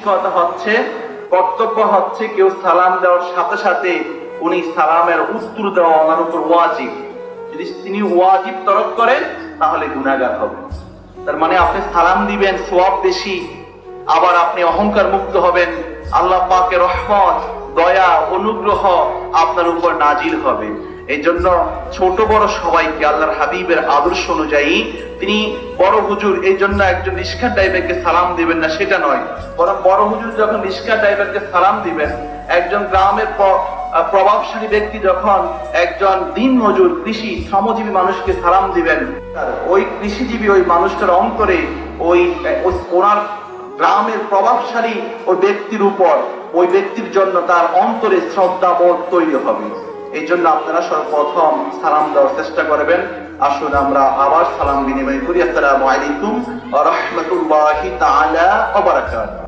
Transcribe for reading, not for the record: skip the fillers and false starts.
কথা হচ্ছে, কর্তব্য হচ্ছে কেউ সালাম দেওয়ার সাথে সাথে উনি সালামের উত্তর দেওয়া ওনার উপর ওয়াজিব। যদি তিনি ওয়াজিব তরক করেন তাহলে গুনাহগার হবেন। তার মানে আপনি সালাম দিবেন, সওয়াব বেশি, আবার আপনি অহংকার মুক্ত হবেন, আল্লাহ পাকের রহমত, দয়া, অনুগ্রহ আপনার উপর নাজিল হবে। এই জন্য ছোট বড় সবাইকে আল্লাহর হাবিবের আদর্শ অনুযায়ী তিনি বড় হুজুর, এই জন্য একজন রিস্কা ড্রাইভারকে সালাম দিবেন না সেটা নয়, বরং বড় হুজুর যখন রিস্কা ড্রাইভারকে সালাম দিবেন, একজন গ্রামের প্রভাবশালী ব্যক্তি যখন একজন দিন মজুর কৃষি শ্রমজীবী মানুষকে সালাম দিবেন, ওই কৃষিজীবী ওই মানুষটার অন্তরে ওই ওনার গ্রামের প্রভাবশালী ওই ব্যক্তির উপর, ওই ব্যক্তির জন্য তার অন্তরে শ্রদ্ধা বোধ তৈরি হবে। এই জন্য আপনারা সর্বপ্রথম সালাম দেওয়ার চেষ্টা করবেন। আসুন আমরা আবার সালাম বিনিময় করি। আসসালামু আলাইকুম ওয়া রাহমাতুল্লাহি তাআলা ওয়া বারাকাতুহু।